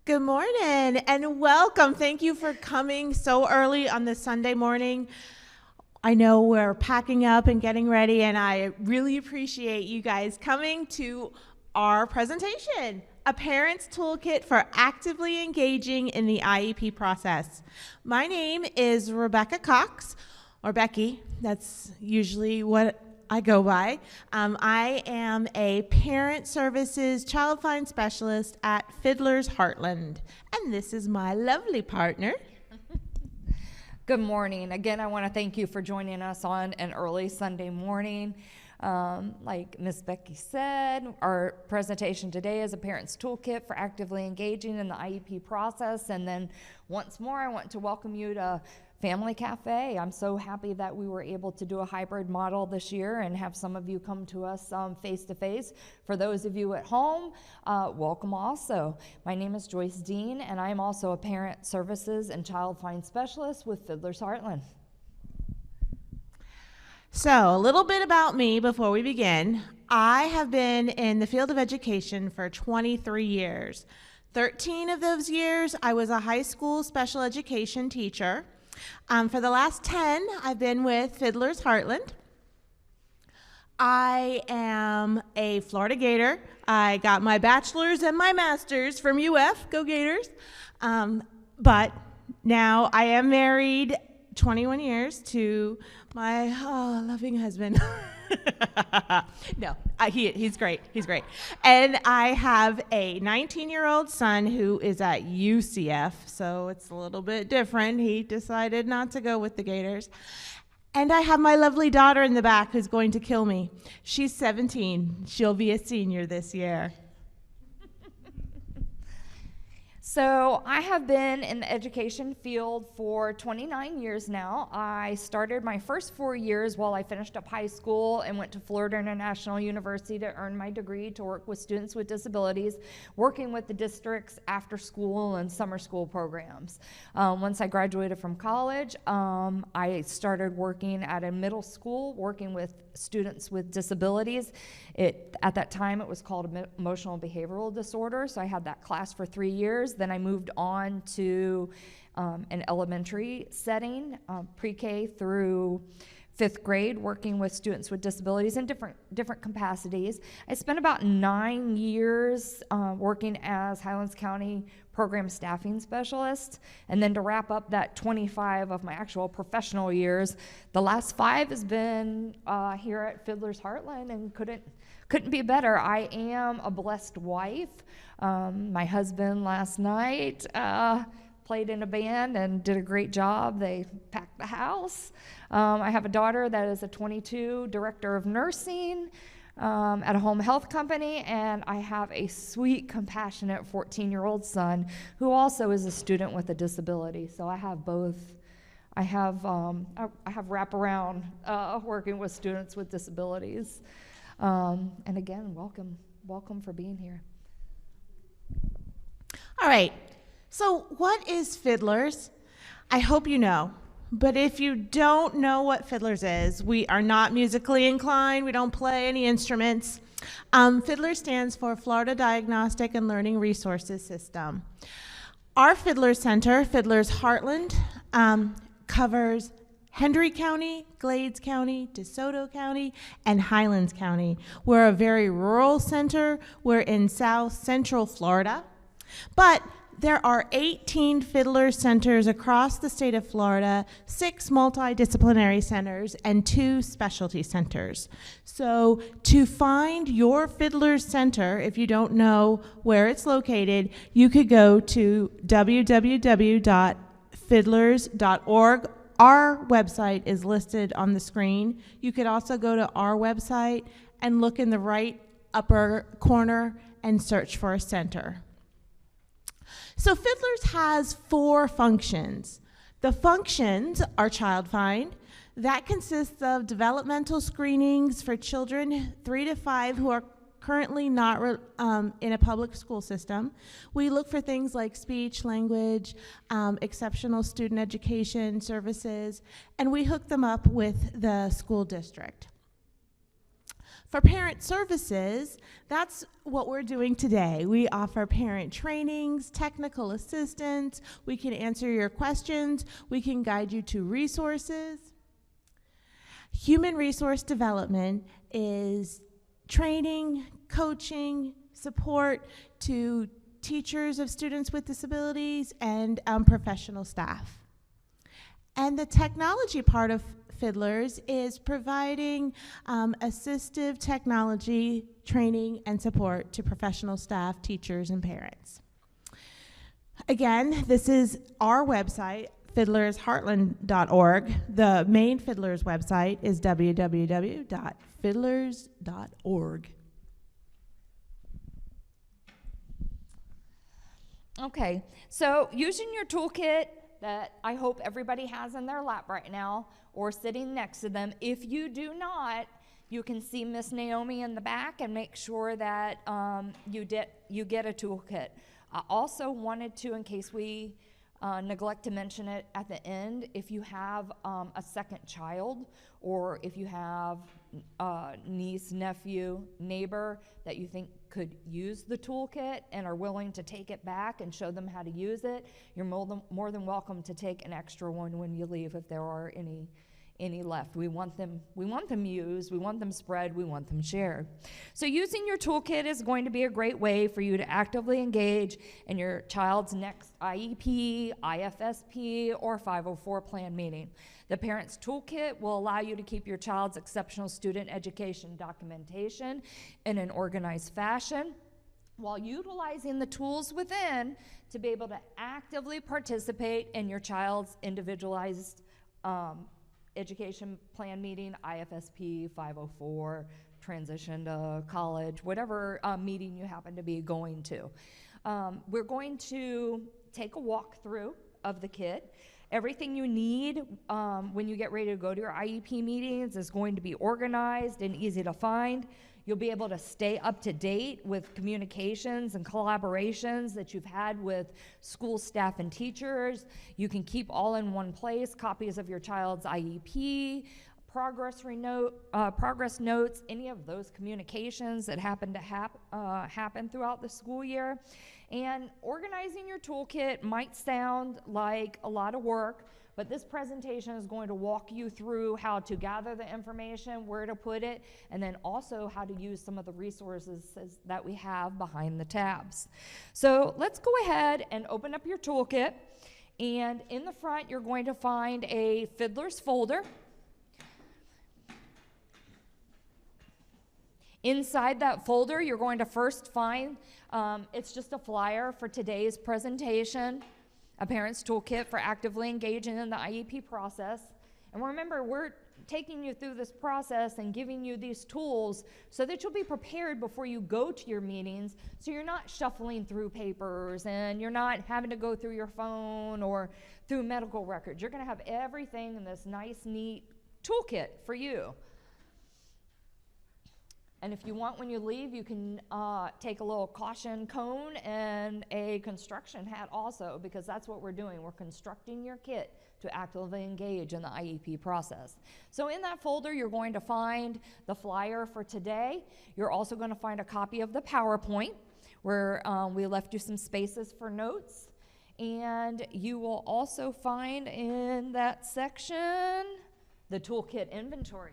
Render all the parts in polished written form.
Good morning and welcome. Thank you for coming so early on this Sunday morning. I know we're packing up and getting ready, and I really appreciate you guys coming to our presentation, A Parent's Toolkit for Actively Engaging in the IEP Process. My name is Rebecca Cox, or Becky. That's usually what I go by. I am a parent services child find specialist at Fiddlers Heartland, and this is my lovely partner. Good morning. Again, I want to thank you for joining us on an early Sunday morning. Like Miss Becky said, our presentation today is a parent's toolkit for actively engaging in the IEP process. And then once more, I want to welcome you to Family Cafe. I'm so happy that we were able to do a hybrid model this year and have some of you come to us face-to-face. For those of you at home, welcome also. My name is Joyce Dean, and I am also a parent services and child find specialist with Fiddlers Heartland. So, a little bit about me before we begin. I have been in the field of education for 23 years. 13 of those years, I was a high school special education teacher. For the last 10, I've been with Fiddlers Heartland. I am a Florida Gator. I got my bachelor's and my master's from UF, go Gators. But now I am married 21 years to my loving husband. No, he's great. He's great. And I have a 19-year-old son who is at UCF, so it's a little bit different. He decided not to go with the Gators. And I have my lovely daughter in the back who's going to kill me. She's 17. She'll be a senior this year. So I have been in the education field for 29 years now. I started my first 4 years while I finished up high school and went to Florida International University to earn my degree to work with students with disabilities, working with the district's after school and summer school programs. Once I graduated from college, I started working at a middle school, working with students with disabilities. At that time, it was called emotional behavioral disorder, so I had that class for 3 years. Then I moved on to an elementary setting, pre-K through 5th grade, working with students with disabilities in different capacities. I spent about 9 years working as Highlands County program staffing specialist, and then to wrap up that 25 of my actual professional years, the last 5 has been here at Fiddlers Heartland, and couldn't be better. I am a blessed wife. My husband last night played in a band and did a great job. They packed the house. I have a daughter that is a 22 director of nursing at a home health company, and I have a sweet, compassionate 14-year-old son who also is a student with a disability. So I have both. I have wraparound working with students with disabilities. And again, welcome for being here. All right, so what is Fiddlers? I hope you know, but if you don't know what Fiddlers is, we are not musically inclined, we don't play any instruments. Fiddlers stands for Florida Diagnostic and Learning Resources System. Our Fiddlers Center, Fiddlers Heartland, covers Hendry County, Glades County, DeSoto County, and Highlands County. We're a very rural center. We're in South Central Florida. But there are 18 Fiddler centers across the state of Florida, 6 multidisciplinary centers, and 2 specialty centers. So to find your Fiddler center, if you don't know where it's located, you could go to www.fiddlers.org. Our website is listed on the screen. You could also go to our website and look in the right upper corner and search for a center. So Fiddlers has 4 functions. The functions are child find. That consists of developmental screenings for children 3 to 5 who are currently not in a public school system. We look for things like speech, language, exceptional student education services, and we hook them up with the school district. For parent services, that's what we're doing today. We offer parent trainings, technical assistance, we can answer your questions, we can guide you to resources. Human resource development is training, coaching, support to teachers of students with disabilities and professional staff. And the technology part of Fiddlers is providing assistive technology training and support to professional staff, teachers, and parents. Again, this is our website, fiddlersheartland.org. The main Fiddlers website is www.fiddlers.org. Okay, so using your toolkit that I hope everybody has in their lap right now or sitting next to them. If you do not, you can see Miss Naomi in the back and make sure that you get a toolkit. I also wanted to, in case we neglect to mention it at the end, if you have a second child or if you have a niece, nephew, neighbor that you think could use the toolkit and are willing to take it back and show them how to use it, you're more than welcome to take an extra one when you leave if there are any left. We want them used, we want them spread, we want them shared. So using your toolkit is going to be a great way for you to actively engage in your child's next IEP, IFSP, or 504 plan meeting. The Parents Toolkit will allow you to keep your child's exceptional student education documentation in an organized fashion while utilizing the tools within to be able to actively participate in your child's individualized education plan meeting, IFSP, 504, transition to college, whatever meeting you happen to be going to. We're going to take a walkthrough of the kit. Everything you need when you get ready to go to your IEP meetings is going to be organized and easy to find. You'll be able to stay up to date with communications and collaborations that you've had with school staff and teachers. You can keep all in one place copies of your child's IEP, progress notes, any of those communications that happen to happen throughout the school year. And organizing your toolkit might sound like a lot of work, but this presentation is going to walk you through how to gather the information, where to put it, and then also how to use some of the resources that we have behind the tabs. So let's go ahead and open up your toolkit. And in the front, you're going to find a Fiddlers folder. Inside that folder, you're going to first find, it's just a flyer for today's presentation, a Parent's Toolkit for actively engaging in the IEP process. And remember, we're taking you through this process and giving you these tools so that you'll be prepared before you go to your meetings, so you're not shuffling through papers and you're not having to go through your phone or through medical records. You're going to have everything in this nice, neat toolkit for you. And if you want, when you leave, you can take a little caution cone and a construction hat also, because that's what we're doing. We're constructing your kit to actively engage in the IEP process. So in that folder, you're going to find the flyer for today. You're also going to find a copy of the PowerPoint where we left you some spaces for notes. And you will also find in that section the Toolkit Inventory.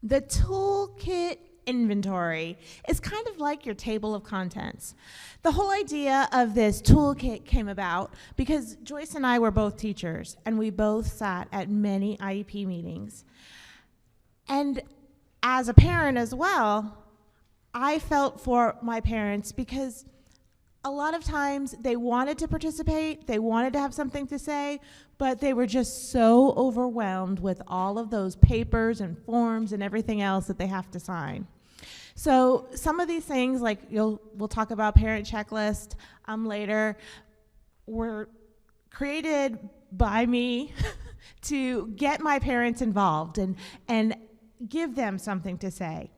The Toolkit Inventory is kind of like your table of contents. The whole idea of this toolkit came about because Joyce and I were both teachers, and we both sat at many IEP meetings. And as a parent as well, I felt for my parents because a lot of times they wanted to participate, they wanted to have something to say, but they were just so overwhelmed with all of those papers and forms and everything else that they have to sign. So some of these things, like we'll talk about parent checklist later, were created by me to get my parents involved and give them something to say.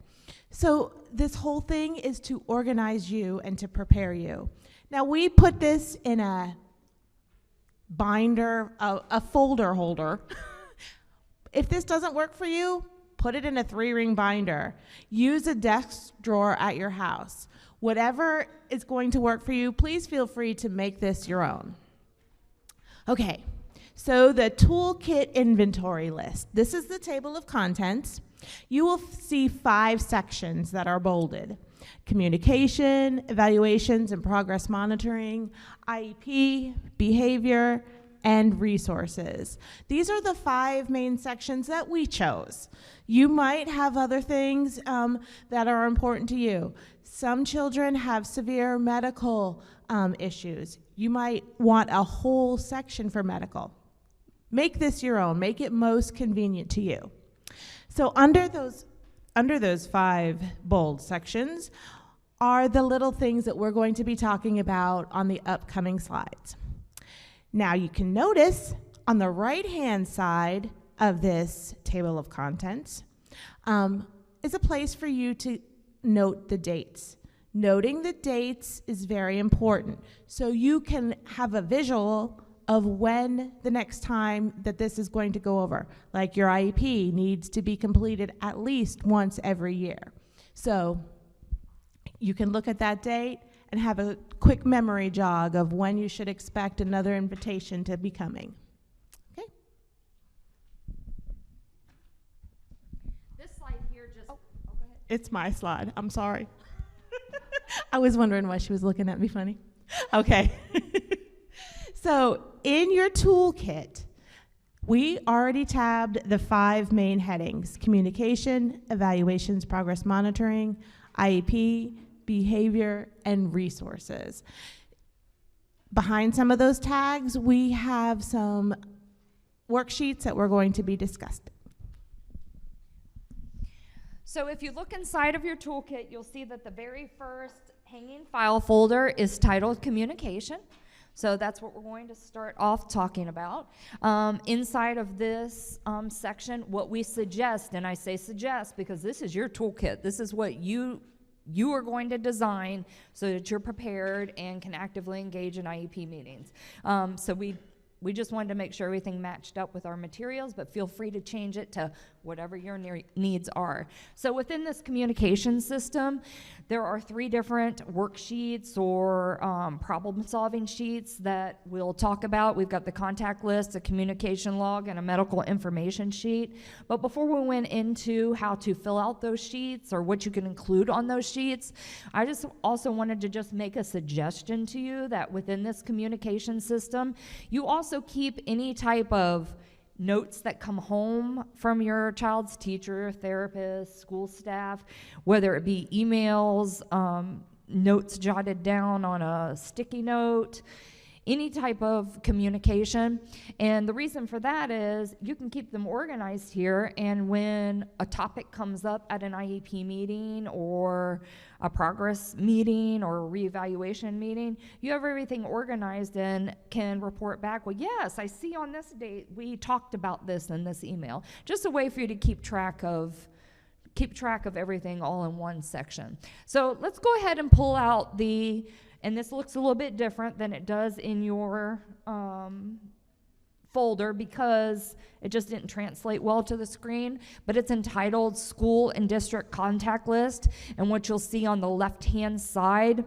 So this whole thing is to organize you and to prepare you. Now we put this in a binder, a folder holder. If this doesn't work for you, Put it in a 3-ring binder. Use a desk drawer at your house. Whatever is going to work for you, please feel free to make this your own. Okay, so the Toolkit Inventory list. This is the table of contents. You will see 5 sections that are bolded: communication, evaluations and progress monitoring, IEP, behavior, and resources. These are the 5 main sections that we chose. You might have other things that are important to you. Some children have severe medical issues. You might want a whole section for medical. Make this your own. Make it most convenient to you. So under those 5 bold sections are the little things that we're going to be talking about on the upcoming slides. Now you can notice on the right-hand side of this table of contents is a place for you to note the dates. Noting the dates is very important, so you can have a visual of when the next time that this is going to go over. Like your IEP needs to be completed at least once every year. So you can look at that date and have a quick memory jog of when you should expect another invitation to be coming. Okay? This slide here just, go ahead. It's my slide, I'm sorry. I was wondering why she was looking at me funny. Okay. So in your toolkit, we already tabbed the 5 main headings: communication, evaluations, progress monitoring, IEP, behavior, and resources. Behind some of those tags, we have some worksheets that we're going to be discussing. So if you look inside of your toolkit, you'll see that the very first hanging file folder is titled Communication. So that's what we're going to start off talking about. Inside of this section, what we suggest, and I say suggest because this is your toolkit. This is what you are going to design so that you're prepared and can actively engage in IEP meetings. So we just wanted to make sure everything matched up with our materials, but feel free to change it to whatever your needs are. So within this communication system, there are 3 different worksheets or problem-solving sheets that we'll talk about. We've got the contact list, a communication log, and a medical information sheet. But before we went into how to fill out those sheets or what you can include on those sheets, I just also wanted to just make a suggestion to you that within this communication system, you also keep any type of notes that come home from your child's teacher, therapist, school staff, whether it be emails, notes jotted down on a sticky note, any type of communication. And the reason for that is you can keep them organized here, and when a topic comes up at an IEP meeting or a progress meeting or a reevaluation meeting, you have everything organized and can report back, well, yes, I see on this date we talked about this in this email. Just a way for you to keep track of everything all in one section. So let's go ahead and pull out and this looks a little bit different than it does in your folder because it just didn't translate well to the screen, but it's entitled School and District Contact List, and what you'll see on the left-hand side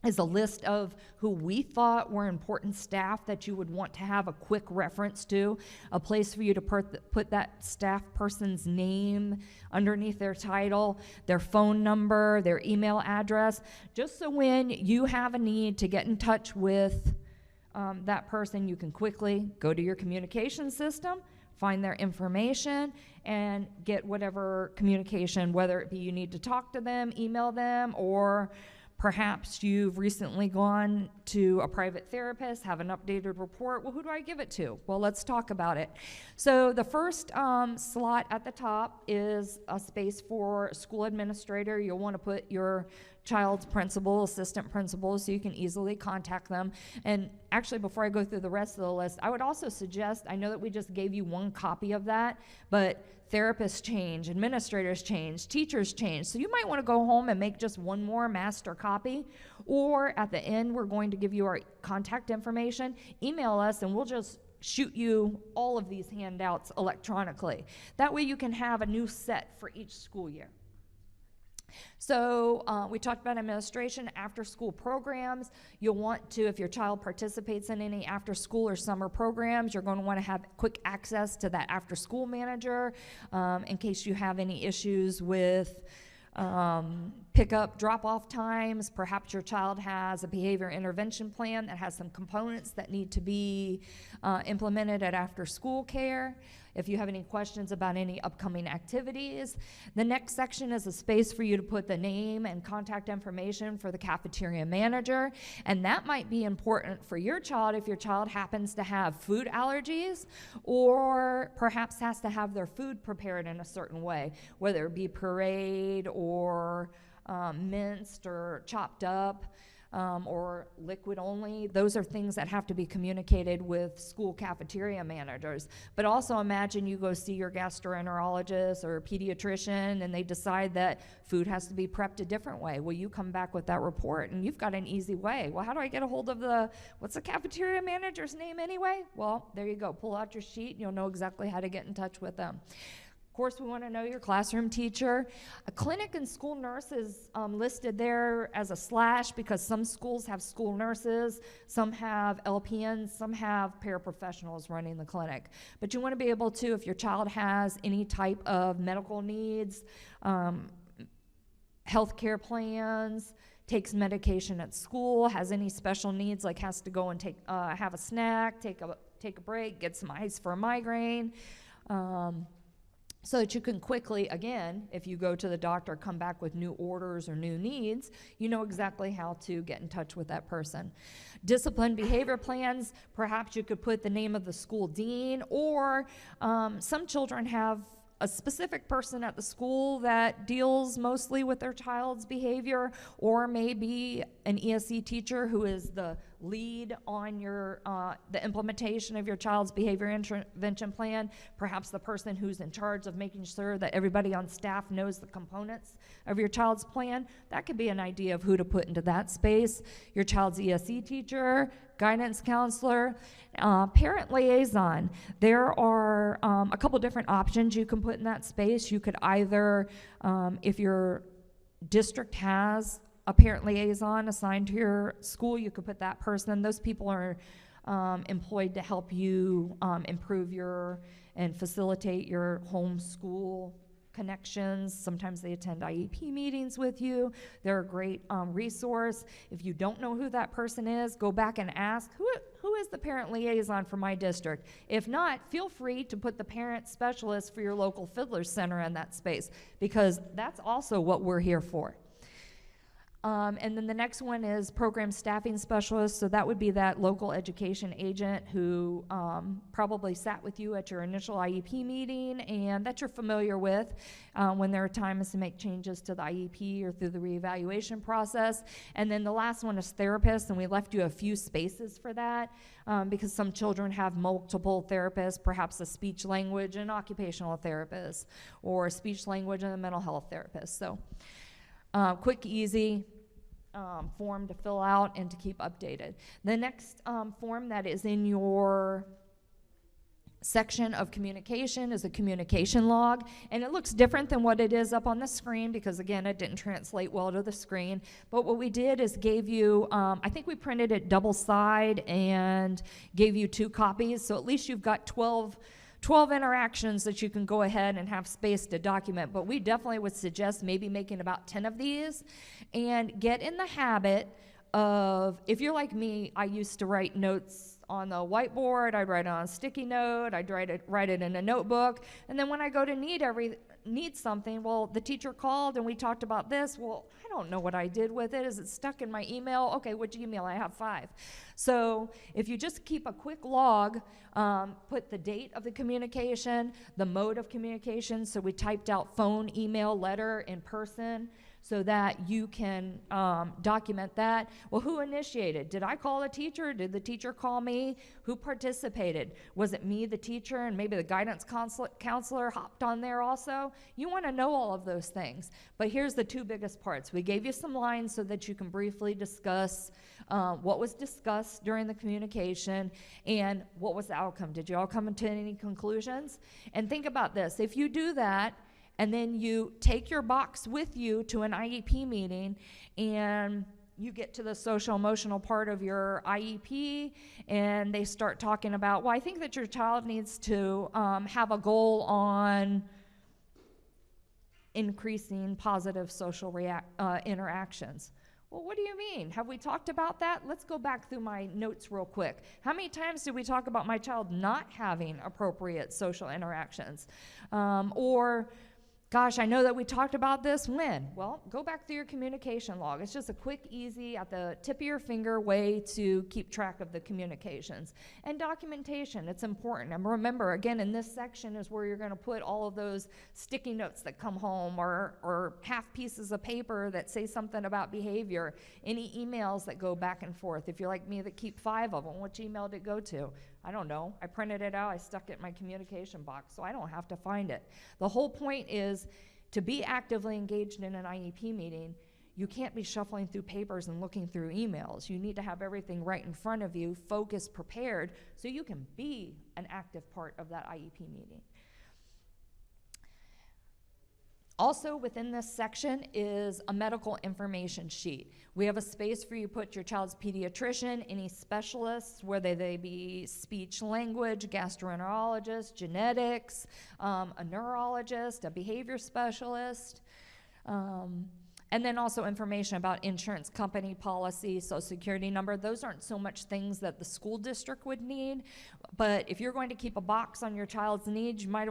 is a list of who we thought were important staff that you would want to have a quick reference to, a place for you to put that staff person's name underneath their title, their phone number, their email address, just so when you have a need to get in touch with that person, you can quickly go to your communication system, find their information, and get whatever communication, whether it be you need to talk to them, email them, or perhaps you've recently gone to a private therapist, have an updated report. Well, who do I give it to? Well, let's talk about it. So the first slot at the top is a space for school administrator. You'll want to put your child's principal, assistant principal, so you can easily contact them. And actually, before I go through the rest of the list, I would also suggest, I know that we just gave you one copy of that, but therapists change, administrators change, teachers change. So you might want to go home and make just one more master copy, or at the end, we're going to give you our contact information. Email us and we'll just shoot you all of these handouts electronically. That way you can have a new set for each school year. So we talked about administration, after-school programs. You'll want to, if your child participates in any after-school or summer programs, you're going to want to have quick access to that after-school manager in case you have any issues with pick-up, drop-off times. Perhaps your child has a behavior intervention plan that has some components that need to be implemented at after-school care. If you have any questions about any upcoming activities, the next section is a space for you to put the name and contact information for the cafeteria manager, and that might be important for your child if your child happens to have food allergies or perhaps has to have their food prepared in a certain way, whether it be pureed or minced or chopped up. Or liquid only. Those are things that have to be communicated with school cafeteria managers. But also imagine you go see your gastroenterologist or pediatrician and they decide that food has to be prepped a different way. Well, you come back with that report and you've got an easy way. Well, how do I get a hold of what's the cafeteria manager's name anyway? Well, there you go. Pull out your sheet and you'll know exactly how to get in touch with them. Of course, we want to know your classroom teacher. A clinic and school nurse is listed there as a slash because some schools have school nurses, some have LPNs, some have paraprofessionals running the clinic. But you want to be able to, if your child has any type of medical needs, health care plans, takes medication at school, has any special needs, like has to go and have a snack, take a break, get some ice for a migraine, so that you can quickly, again, if you go to the doctor, come back with new orders or new needs, you know exactly how to get in touch with that person. Discipline behavior plans, perhaps you could put the name of the school dean, or some children have a specific person at the school that deals mostly with their child's behavior, or maybe an ESE teacher who is the lead on the implementation of your child's behavior intervention plan, perhaps the person who's in charge of making sure that everybody on staff knows the components of your child's plan. That could be an idea of who to put into that space. Your child's ESE teacher, guidance counselor, parent liaison. There are a couple different options you can put in that space. You could either, if your district has a parent liaison assigned to your school, you could put that person. Those people are employed to help you improve and facilitate your home school connections. Sometimes they attend IEP meetings with you. They're a great resource. If you don't know who that person is, go back and ask, who is the parent liaison for my district? If not, feel free to put the parent specialist for your local Fiddlers Center in that space, because that's also what we're here for. And then the next one is program staffing specialist. So that would be that local education agent who probably sat with you at your initial IEP meeting and that you're familiar with when there are times to make changes to the IEP or through the reevaluation process. And then the last one is therapist, and we left you a few spaces for that because some children have multiple therapists, perhaps a speech language and occupational therapist, or a speech language and a mental health therapist. So quick, easy form to fill out and to keep updated. The next form that is in your section of communication is a communication log, and it looks different than what it is up on the screen because, again, it didn't translate well to the screen. But what we did is gave you, I think we printed it double side and gave you 2 copies, so at least you've got 12 interactions that you can go ahead and have space to document. But we definitely would suggest maybe making about 10 of these and get in the habit of, if you're like me, I used to write notes on the whiteboard, I'd write it on a sticky note, I'd write it in a notebook, and then when I go to need something, well, the teacher called and we talked about this, well, I don't know what I did with it. Is it stuck in my email? Okay, which email? I have 5. So if you just keep a quick log, put the date of the communication, the mode of communication, so we typed out phone, email, letter, in person, so that you can document that. Well, who initiated? Did I call a teacher? Did the teacher call me? Who participated? Was it me, the teacher, and maybe the guidance counselor hopped on there also? You want to know all of those things. But here's the two biggest parts. We gave you some lines so that you can briefly discuss what was discussed during the communication and what was the outcome. Did you all come to any conclusions? And think about this. If you do that, and then you take your box with you to an IEP meeting, and you get to the social emotional part of your IEP, and they start talking about, well, I think that your child needs to have a goal on increasing positive social interactions. Well, what do you mean? Have we talked about that? Let's go back through my notes real quick. How many times did we talk about my child not having appropriate social interactions? Or, gosh, I know that we talked about this. When? Well, go back through your communication log. It's just a quick, easy, at the tip of your finger way to keep track of the communications. And documentation, it's important. And remember, again, in this section is where you're going to put all of those sticky notes that come home, or half pieces of paper that say something about behavior, any emails that go back and forth. If you're like me that keep 5 of them, which email did it go to? I don't know. I printed it out, I stuck it in my communication box, so I don't have to find it. The whole point is to be actively engaged in an IEP meeting. You can't be shuffling through papers and looking through emails. You need to have everything right in front of you, focused, prepared, so you can be an active part of that IEP meeting. Also within this section is a medical information sheet. We have a space for you to put your child's pediatrician, any specialists, whether they be speech language, gastroenterologist, genetics, a neurologist, a behavior specialist, and then also information about insurance company policy, social security number. Those aren't so much things that the school district would need, but if you're going to keep a box on your child's needs, you might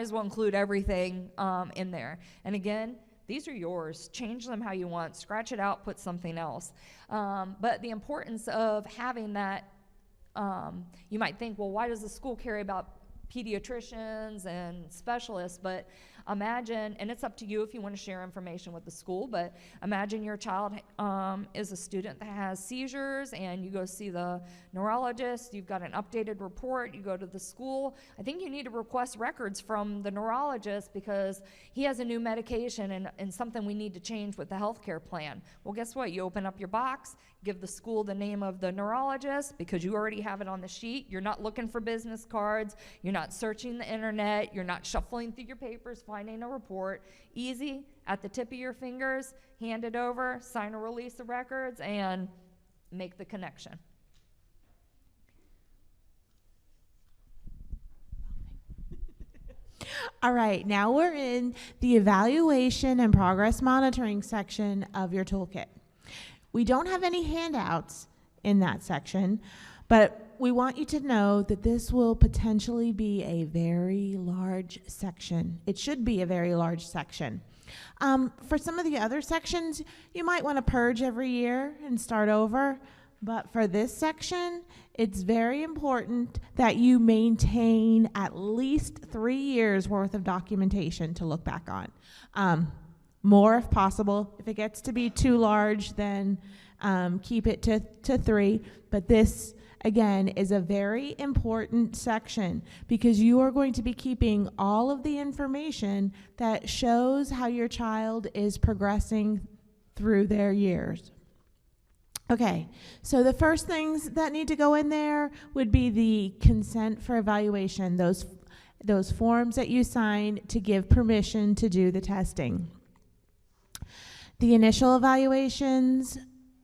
as well include everything in there. And again, these are yours. Change them how you want. Scratch it out, put something else. But the importance of having that, you might think, well, why does the school care about pediatricians and specialists? But imagine, and it's up to you if you want to share information with the school, but imagine your child is a student that has seizures, and you go see the neurologist, you've got an updated report, you go to the school. I think you need to request records from the neurologist because he has a new medication and something we need to change with the healthcare plan. Well, guess what? You open up your box, give the school the name of the neurologist because you already have it on the sheet. You're not looking for business cards. You're not searching the internet. You're not shuffling through your papers, finding a report. Easy, at the tip of your fingers, hand it over, sign a release of records, and make the connection. All right, now we're in the evaluation and progress monitoring section of your toolkit. We don't have any handouts in that section, but we want you to know that this will potentially be a very large section. It should be a very large section. For some of the other sections, you might want to purge every year and start over. But for this section, it's very important that you maintain at least 3 years worth of documentation to look back on. More if possible. If it gets to be too large, then keep it to 3. But this, again, is a very important section because you are going to be keeping all of the information that shows how your child is progressing through their years. Okay, so the first things that need to go in there would be the consent for evaluation, those forms that you sign to give permission to do the testing. The initial evaluations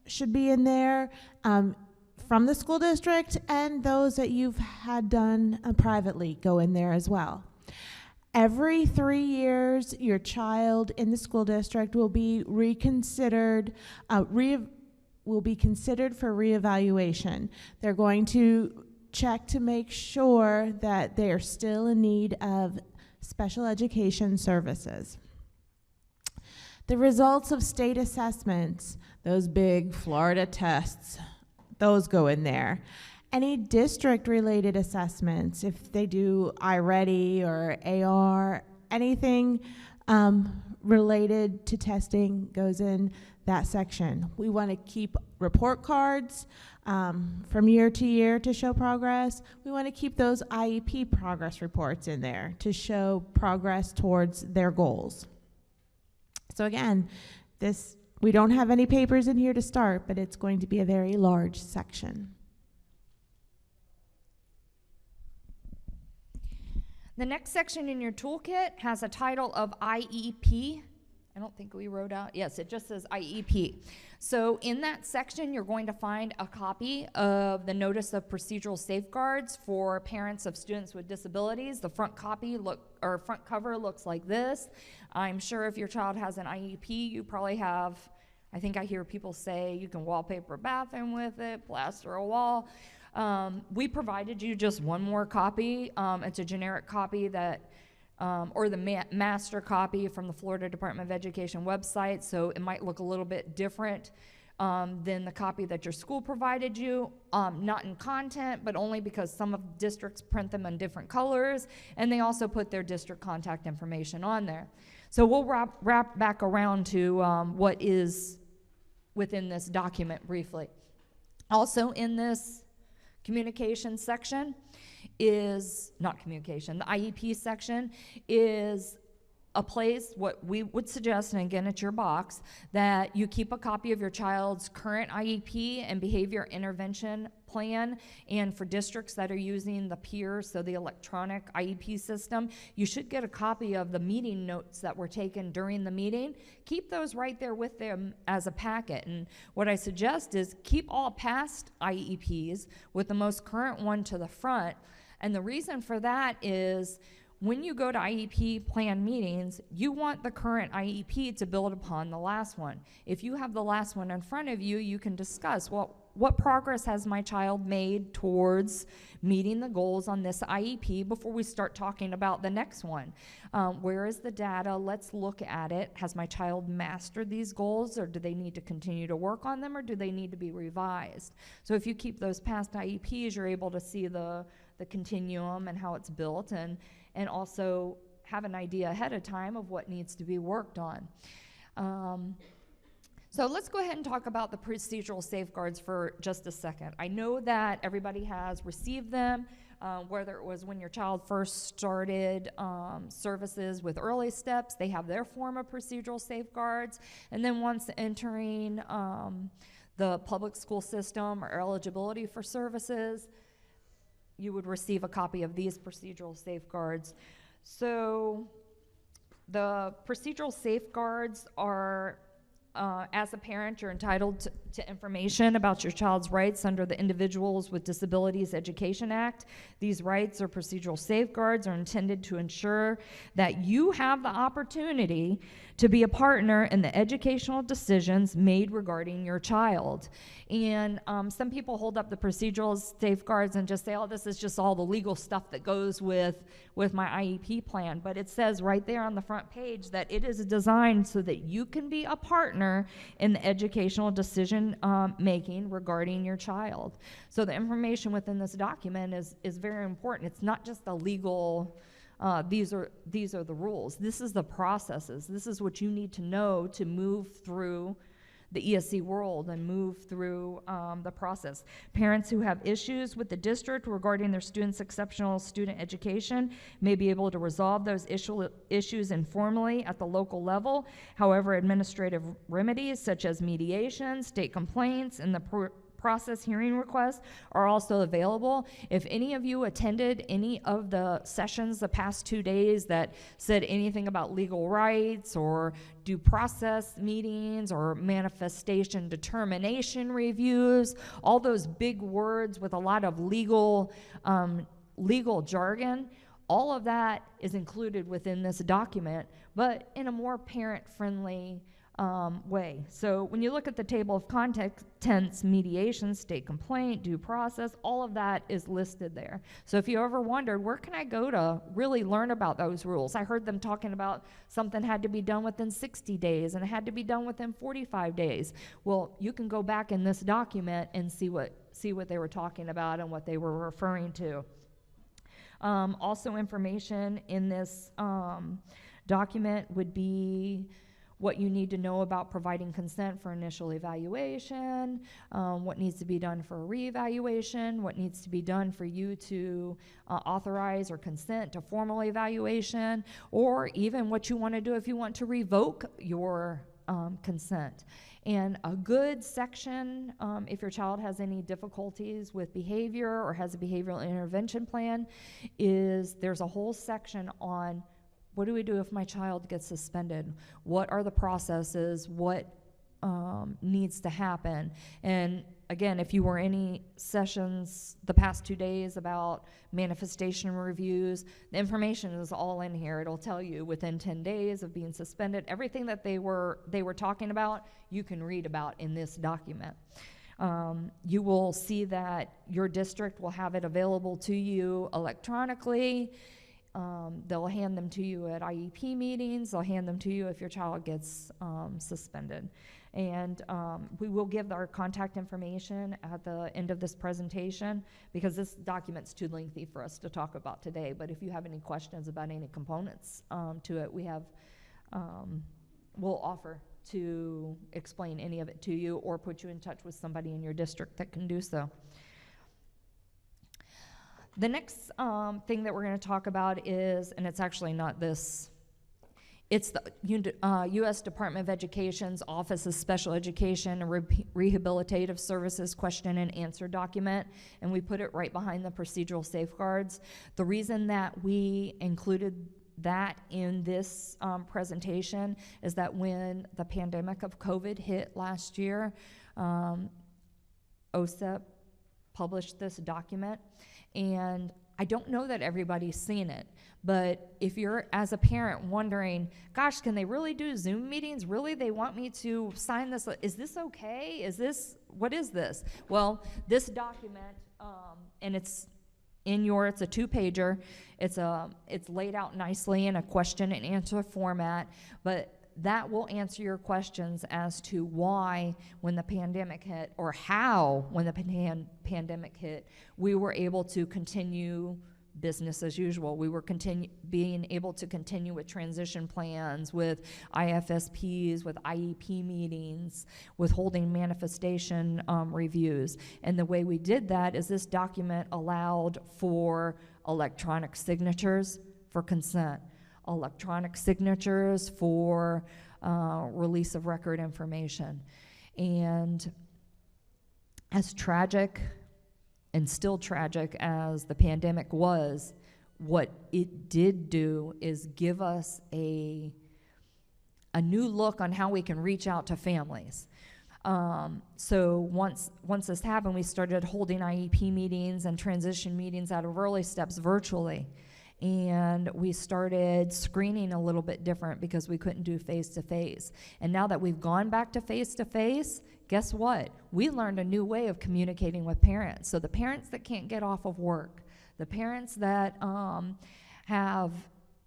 should be in there from the school district, and those that you've had done privately go in there as well. Every 3 years, your child in the school district will be reconsidered, will be considered for reevaluation. They're going to check to make sure that they are still in need of special education services. The results of state assessments, those big Florida tests, those go in there. Any district-related assessments, if they do iReady or AR, anything related to testing goes in that section. We want to keep report cards from year to year to show progress. We want to keep those IEP progress reports in there to show progress towards their goals. So again, we don't have any papers in here to start, but it's going to be a very large section. The next section in your toolkit has a title of IEP. I don't think we wrote out, yes, it just says IEP. So in that section, you're going to find a copy of the Notice of Procedural Safeguards for parents of students with disabilities. The front cover looks like this. I'm sure if your child has an IEP, you probably have, I think I hear people say you can wallpaper a bathroom with it, plaster a wall. We provided you just one more copy. It's a generic copy that, or the master copy from the Florida Department of Education website, so it might look a little bit different than the copy that your school provided you, not in content, but only because some of districts print them in different colors, and they also put their district contact information on there. So we'll wrap back around to what is within this document briefly. Also in this communication section is, not communication, the IEP section is a place, what we would suggest, and again, it's your box, that you keep a copy of your child's current IEP and behavior intervention plan. And for districts that are using the PEER, so the electronic IEP system, you should get a copy of the meeting notes that were taken during the meeting. Keep those right there with them as a packet. And what I suggest is keep all past IEPs with the most current one to the front. And the reason for that is when you go to IEP plan meetings, you want the current IEP to build upon the last one. If you have the last one in front of you, you can discuss, well, what progress has my child made towards meeting the goals on this IEP before we start talking about the next one? Where is the data? Let's look at it. Has my child mastered these goals, or do they need to continue to work on them, or do they need to be revised? So if you keep those past IEPs, you're able to see the continuum and how it's built, and also have an idea ahead of time of what needs to be worked on. So let's go ahead and talk about the procedural safeguards for just a second. I know that everybody has received them, whether it was when your child first started services with Early Steps, they have their form of procedural safeguards, and then once entering the public school system or eligibility for services, you would receive a copy of these procedural safeguards. So the procedural safeguards are, as a parent, you're entitled to information about your child's rights under the Individuals with Disabilities Education Act. These rights or procedural safeguards are intended to ensure that you have the opportunity to be a partner in the educational decisions made regarding your child. And some people hold up the procedural safeguards and just say, oh, this is just all the legal stuff that goes with my IEP plan. But it says right there on the front page that it is designed so that you can be a partner in the educational decision making regarding your child. So the information within this document is very important. It's not just a legal, these are the rules. This is the processes. This is what you need to know to move through the ESC world and move through the process. Parents who have issues with the district regarding their students' exceptional student education may be able to resolve those issues informally at the local level. However, administrative remedies such as mediation, state complaints, and the process hearing requests are also available. If any of you attended any of the sessions the past 2 days that said anything about legal rights or due process meetings or manifestation determination reviews, all those big words with a lot of legal jargon, all of that is included within this document, but in a more parent-friendly way. So when you look at the table of contents, mediation, state complaint, due process, all of that is listed there. So if you ever wondered, where can I go to really learn about those rules? I heard them talking about something had to be done within 60 days and it had to be done within 45 days. Well, you can go back in this document and see what they were talking about and what they were referring to. Also information in this document would be what you need to know about providing consent for initial evaluation, what needs to be done for a reevaluation, what needs to be done for you to authorize or consent to formal evaluation, or even what you want to do if you want to revoke your consent. And a good section, if your child has any difficulties with behavior or has a behavioral intervention plan, is there's a whole section on what do we do if my child gets suspended? What are the processes? What needs to happen? And again, if you were any sessions the past 2 days about manifestation reviews, the information is all in here. It'll tell you within 10 days of being suspended, everything that they were talking about, you can read about in this document. You will see that your district will have it available to you electronically. They'll hand them to you at IEP meetings. They'll hand them to you if your child gets suspended. And we will give our contact information at the end of this presentation, because this document's too lengthy for us to talk about today. But if you have any questions about any components to it, we have, we'll offer to explain any of it to you or put you in touch with somebody in your district that can do so. The next thing that we're going to talk about is, and it's actually not this, it's the U.S. Department of Education's Office of Special Education and Rehabilitative Services question and answer document, and we put it right behind the procedural safeguards. The reason that we included that in this presentation is that when the pandemic of COVID hit last year, OSEP published this document, and I don't know that everybody's seen it, but if you're, as a parent, wondering, gosh, can they really do Zoom meetings? Really, they want me to sign this? Is this okay? What is this? Well, this document, and it's in it's a 2-pager. It's laid out nicely in a question and answer format, but that will answer your questions as to why, when the pandemic hit, or how, when the pandemic hit, we were able to continue business as usual. We were being able to continue with transition plans, with IFSPs, with IEP meetings, with holding manifestation reviews. And the way we did that is this document allowed for electronic signatures for consent, electronic signatures for release of record information. And as tragic and still tragic as the pandemic was, what it did do is give us a new look on how we can reach out to families. So once this happened, we started holding IEP meetings and transition meetings out of early steps virtually. And we started screening a little bit different because we couldn't do face-to-face. And now that we've gone back to face-to-face, guess what? We learned a new way of communicating with parents. So the parents that can't get off of work, the parents that have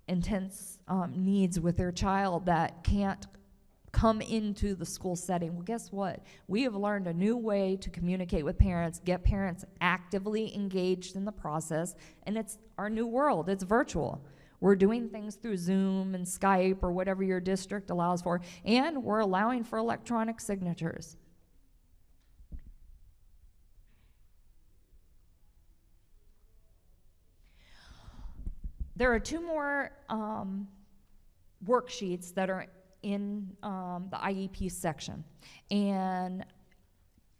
intense needs with their child that can't come into the school setting. Well, guess what? We have learned a new way to communicate with parents, get parents actively engaged in the process, and it's our new world. It's virtual. We're doing things through Zoom and Skype or whatever your district allows for, and we're allowing for electronic signatures. There are 2 more worksheets that are in the IEP section. And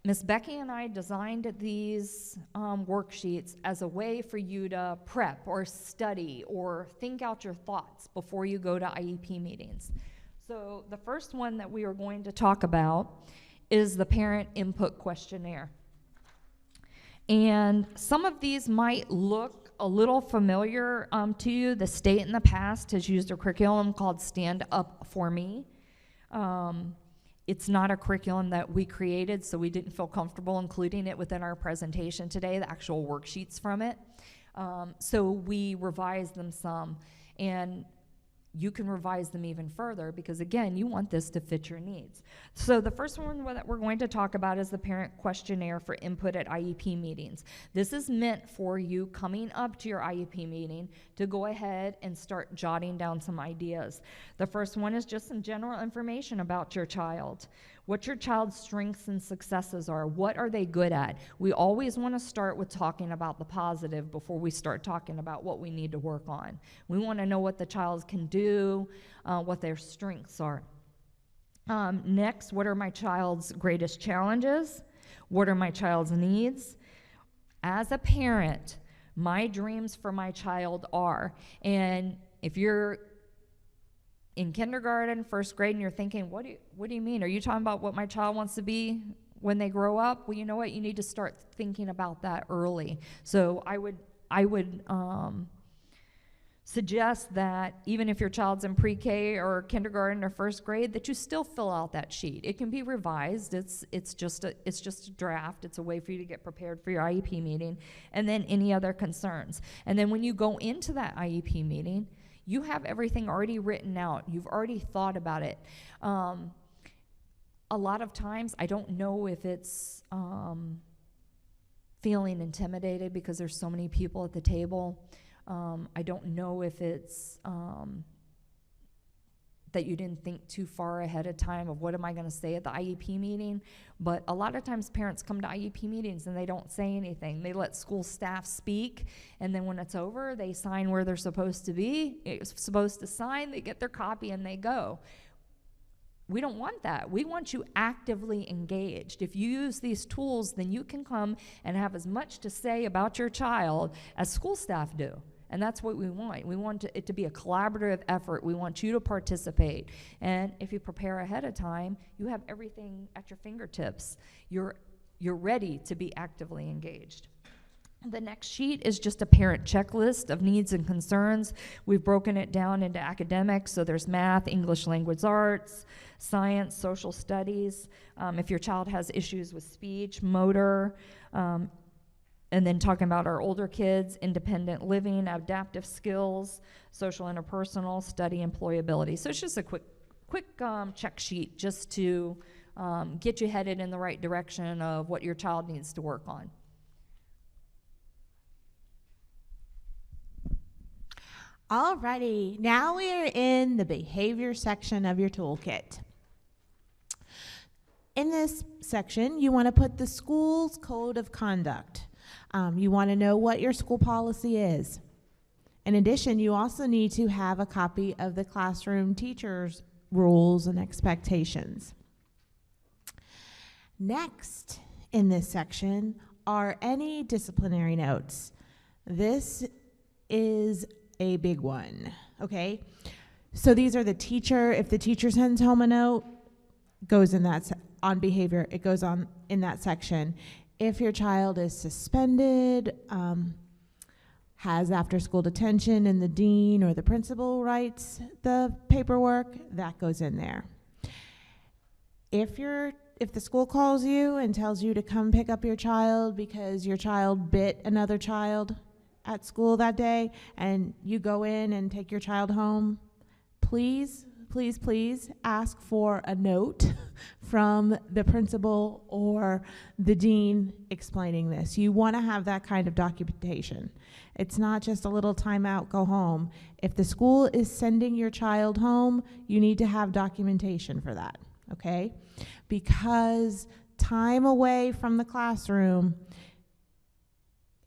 Ms. Becky and I designed these worksheets as a way for you to prep or study or think out your thoughts before you go to IEP meetings. So the first one that we are going to talk about is the Parent Input Questionnaire. And some of these might look a little familiar to you. The state in the past has used a curriculum called Stand Up For Me. It's not a curriculum that we created, so we didn't feel comfortable including it within our presentation today, the actual worksheets from it. So we revised them some. And you can revise them even further because, again, you want this to fit your needs. So the first one that we're going to talk about is the parent questionnaire for input at IEP meetings. This is meant for you coming up to your IEP meeting to go ahead and start jotting down some ideas. The first one is just some general information about your child. What your child's strengths and successes are. What are they good at? We always want to start with talking about the positive before we start talking about what we need to work on. We want to know what the child can do, what their strengths are. Next, what are my child's greatest challenges? What are my child's needs? As a parent, my dreams for my child are, and if you're in kindergarten, first grade, and you're thinking, what do you mean? Are you talking about what my child wants to be when they grow up? Well, you know what? You need to start thinking about that early. So I would suggest that even if your child's in pre-K or kindergarten or first grade, that you still fill out that sheet. It can be revised. It's just a draft. It's a way for you to get prepared for your IEP meeting, and then any other concerns. And then when you go into that IEP meeting, you have everything already written out. You've already thought about it. A lot of times, I don't know if it's feeling intimidated because there's so many people at the table. I don't know if it's that you didn't think too far ahead of time of what am I going to say at the IEP meeting. But a lot of times parents come to IEP meetings and they don't say anything. They let school staff speak, and then when it's over, they sign where they're supposed to sign, they get their copy, and they go. We don't want that. We want you actively engaged. If you use these tools, then you can come and have as much to say about your child as school staff do. And that's what we want. We want it to be a collaborative effort. We want you to participate. And if you prepare ahead of time, you have everything at your fingertips. You're ready to be actively engaged. The next sheet is just a parent checklist of needs and concerns. We've broken it down into academics, so there's math, English language arts, science, social studies. If your child has issues with speech, motor, and then talking about our older kids, independent living, adaptive skills, social interpersonal, study, employability. So it's just a quick check sheet just to get you headed in the right direction of what your child needs to work on. Alrighty, now we are in the behavior section of your toolkit. In this section, you want to put the school's code of conduct. You want to know what your school policy is. In addition, you also need to have a copy of the classroom teacher's rules and expectations. Next in this section are any disciplinary notes. This is a big one, okay? So these are the teacher, if the teacher sends home a note, goes in that, on behavior, it goes on in that section. If your child is suspended, has after-school detention, and the dean or the principal writes the paperwork, that goes in there. If the school calls you and tells you to come pick up your child because your child bit another child at school that day, and you go in and take your child home, please ask for a note from the principal or the dean explaining this. You want to have that kind of documentation. It's not just a little timeout, go home. If the school is sending your child home, you need to have documentation for that, okay? Because time away from the classroom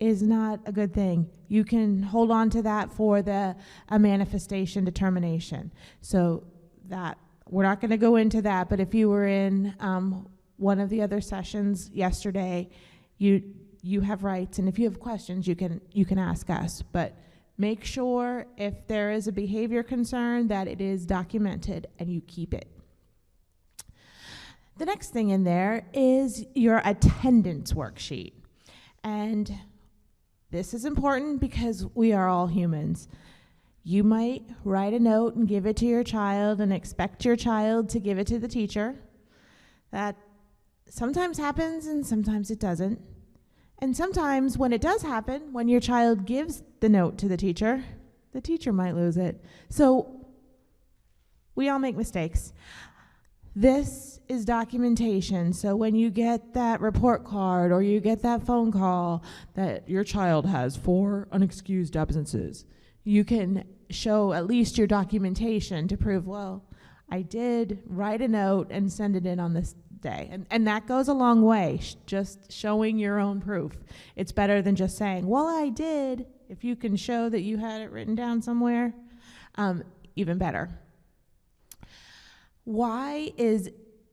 is not a good thing. You can hold on to that for a manifestation determination. So that we're not going to go into that, but if you were in one of the other sessions yesterday, you have rights, and if you have questions, you can ask us. But make sure if there is a behavior concern that it is documented and you keep it. The next thing in there is your attendance worksheet, and this is important because we are all humans. You might write a note and give it to your child and expect your child to give it to the teacher. That sometimes happens and sometimes it doesn't. And sometimes when it does happen, when your child gives the note to the teacher might lose it. So We all make mistakes. This is documentation, so when you get that report card or you get that phone call that your child has 4 unexcused absences, you can show at least your documentation to prove, well, I did write a note and send it in on this day. And that goes a long way, just showing your own proof. It's better than just saying, well, I did. If you can show that you had it written down somewhere, even better. Why is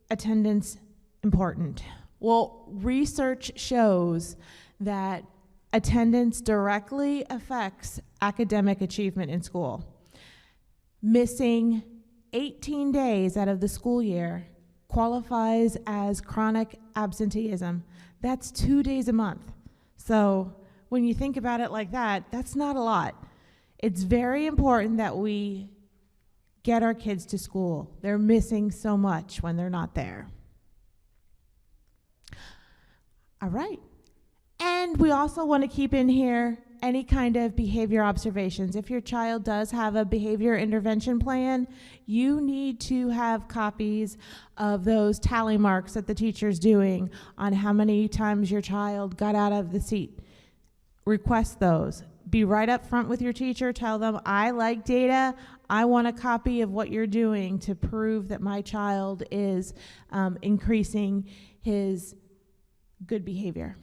attendance important? Well, research shows that attendance directly affects academic achievement in school. Missing 18 days out of the school year qualifies as chronic absenteeism. That's 2 days a month. So when you think about it like that, that's not a lot. It's very important that we get our kids to school. They're missing so much when they're not there. All right. And we also want to keep in here any kind of behavior observations. If your child does have a behavior intervention plan, you need to have copies of those tally marks that the teacher's doing on how many times your child got out of the seat. Request those. Be right up front with your teacher. Tell them, I like data. I want a copy of what you're doing to prove that my child is increasing his good behavior.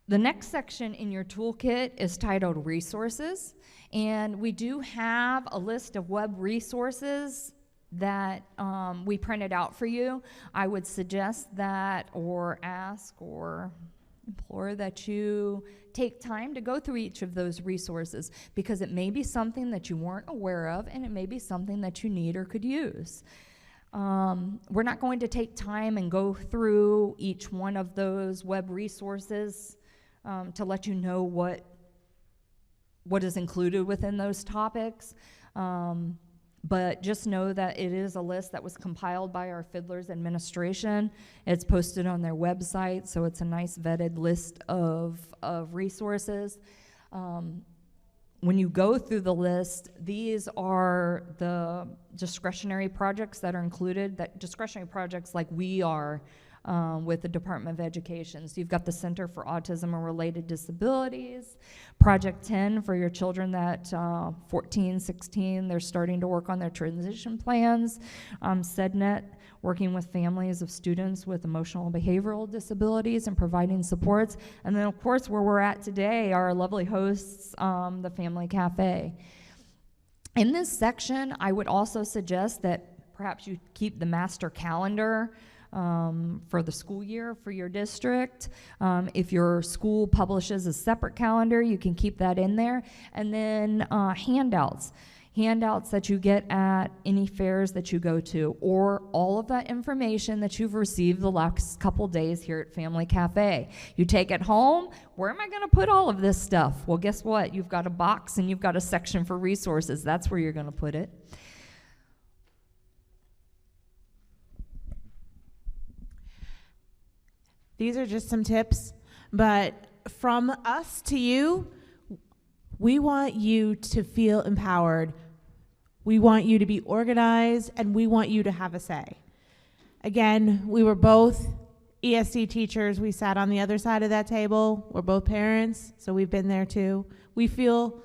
The next section in your toolkit is titled Resources, and we do have a list of web resources that we printed out for you. I would suggest that, or ask, or implore that you take time to go through each of those resources, because it may be something that you weren't aware of, and it may be something that you need or could use. We're not going to take time and go through each one of those web resources to let you know what is included within those topics. But just know that it is a list that was compiled by our Fiddlers administration. It's posted on their website, so it's a nice vetted list of resources. When you go through the list, these are the discretionary projects that are included, that discretionary projects like we are with the Department of Education. So you've got the Center for Autism and Related Disabilities, Project 10 for your children that 14, 16, they're starting to work on their transition plans, SEDNet, working with families of students with emotional and behavioral disabilities and providing supports. And then, of course, where we're at today, our lovely hosts, the Family Cafe. In this section, I would also suggest that perhaps you keep the master calendar for the school year for your district. If your school publishes a separate calendar, you can keep that in there. And then handouts that you get at any fairs that you go to, or all of that information that you've received the last couple days here at Family Cafe. You take it home. Where am I going to put all of this stuff? Well, guess what? You've got a box and you've got a section for resources. That's where you're going to put it. These are just some tips, but from us to you, we want you to feel empowered. We want you to be organized, and we want you to have a say. Again, we were both ESC teachers. We sat on the other side of that table. We're both parents, so we've been there too. We feel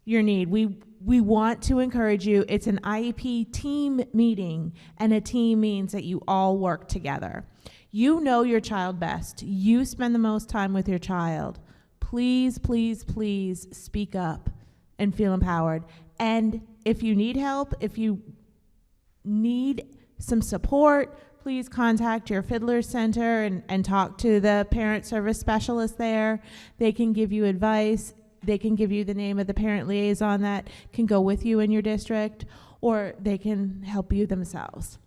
your need. We want to encourage you. It's an IEP team meeting, and a team means that you all work together. You know your child best. You spend the most time with your child. Please, please, please speak up and feel empowered. And if you need help, if you need some support, please contact your Fiddlers Center and talk to the parent service specialist there. They can give you advice. They can give you the name of the parent liaison that can go with you in your district, or they can help you themselves.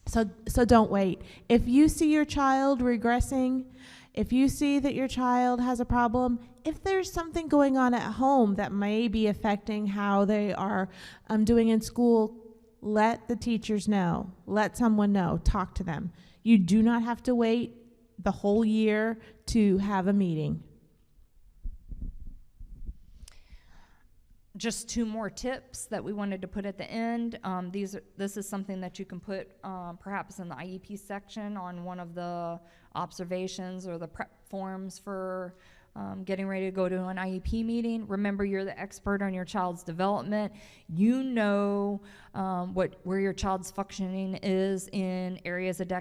So don't wait. If you see your child regressing, if you see that your child has a problem, if there's something going on at home that may be affecting how they are doing in school, let the teachers know. Let someone know. Talk to them. You do not have to wait the whole year to have a meeting. just 2 more tips that we wanted to put at the end. This is something that you can put perhaps in the IEP section on one of the observations or the prep forms for getting ready to go to an IEP meeting. Remember, you're the expert on your child's development. You know where your child's functioning is in areas of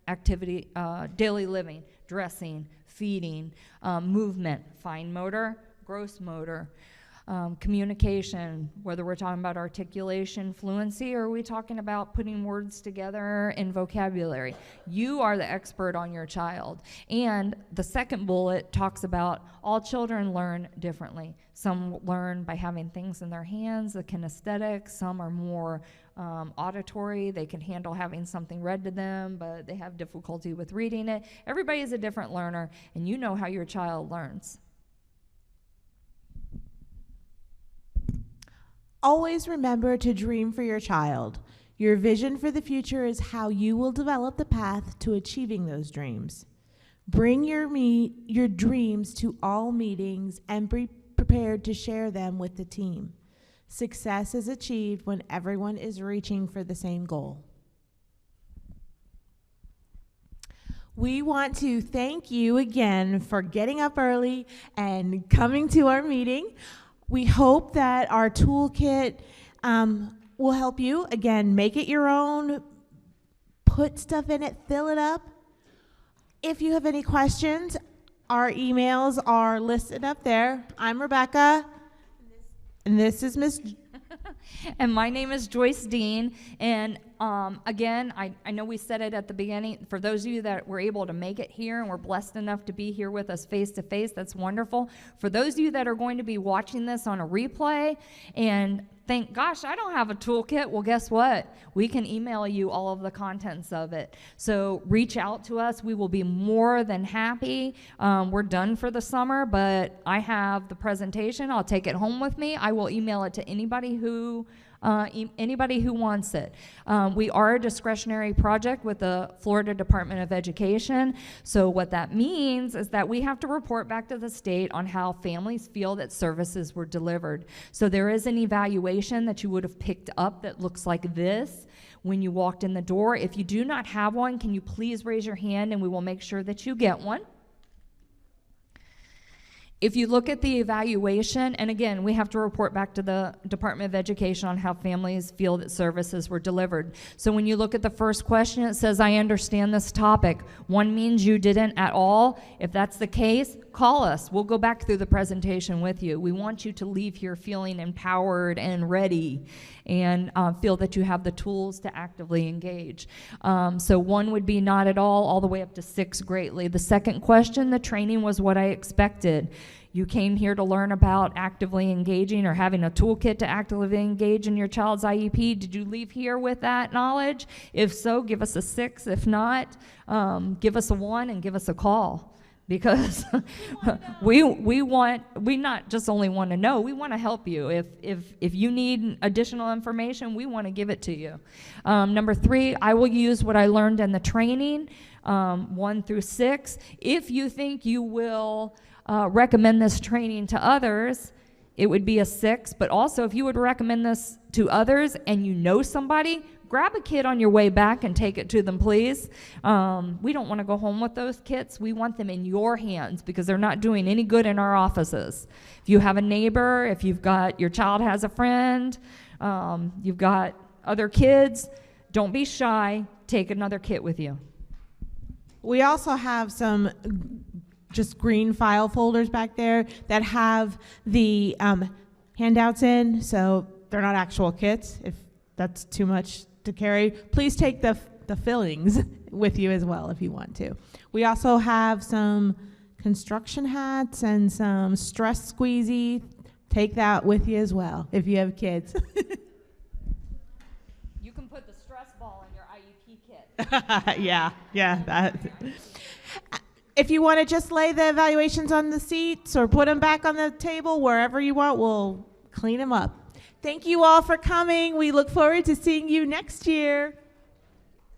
activity, daily living, dressing, feeding, movement, fine motor, gross motor, communication, whether we're talking about articulation, fluency, or are we talking about putting words together in vocabulary. You are the expert on your child. And the second bullet talks about all children learn differently. Some learn by having things in their hands, the kinesthetic. Some are more auditory. They can handle having something read to them, but they have difficulty with reading it. Everybody is a different learner, and you know how your child learns. Always remember to dream for your child. Your vision for the future is how you will develop the path to achieving those dreams. Bring your dreams to all meetings and be prepared to share them with the team. Success is achieved when everyone is reaching for the same goal. We want to thank you again for getting up early and coming to our meeting. We hope that our toolkit will help you. Again, make it your own, put stuff in it, fill it up. If you have any questions, our emails are listed up there. I'm Rebecca, and this is Miss. And my name is Joyce Dean, and again, I know we said it at the beginning, for those of you that were able to make it here and were blessed enough to be here with us face to face, that's wonderful. For those of you that are going to be watching this on a replay and think, gosh, I don't have a toolkit, well, guess what? We can email you all of the contents of it. So reach out to us. We will be more than happy. We're done for the summer, but I have the presentation. I'll take it home with me. I will email it to anybody who wants it. We are a discretionary project with the Florida Department of Education. So what that means is that we have to report back to the state on how families feel that services were delivered. So there is an evaluation that you would have picked up that looks like this when you walked in the door. If you do not have one, can you please raise your hand and we will make sure that you get one. If you look at the evaluation, and again, we have to report back to the Department of Education on how families feel that services were delivered. So when you look at the first question, it says, I understand this topic. One means you didn't at all. If that's the case, call us. We'll go back through the presentation with you. We want you to leave here feeling empowered and ready and feel that you have the tools to actively engage. So 1 would be not at all the way up to 6 greatly. The second question, the training was what I expected. You came here to learn about actively engaging or having a toolkit to actively engage in your child's IEP. Did you leave here with that knowledge? If so, give us a 6. If not, give us a 1 and give us a call. Because we not just only want to know, we want to help you. If you need additional information, we want to give it to you. Number 3, I will use what I learned in the training, 1 through 6. If you think you will recommend this training to others, it would be a 6. But also, if you would recommend this to others and you know somebody, grab a kit on your way back and take it to them, please. We don't want to go home with those kits. We want them in your hands because they're not doing any good in our offices. If you have a neighbor, if you've got, your child has a friend, you've got other kids, don't be shy. Take another kit with you. We also have some just green file folders back there that have the handouts in, so they're not actual kits. If that's too much to carry, please take the fillings with you as well if you want to. We also have some construction hats and some stress squeezy. Take that with you as well if you have kids. You can put the stress ball in your IEP kit. yeah. That. If you want to just lay the evaluations on the seats or put them back on the table, wherever you want, we'll clean them up. Thank you all for coming. We look forward to seeing you next year.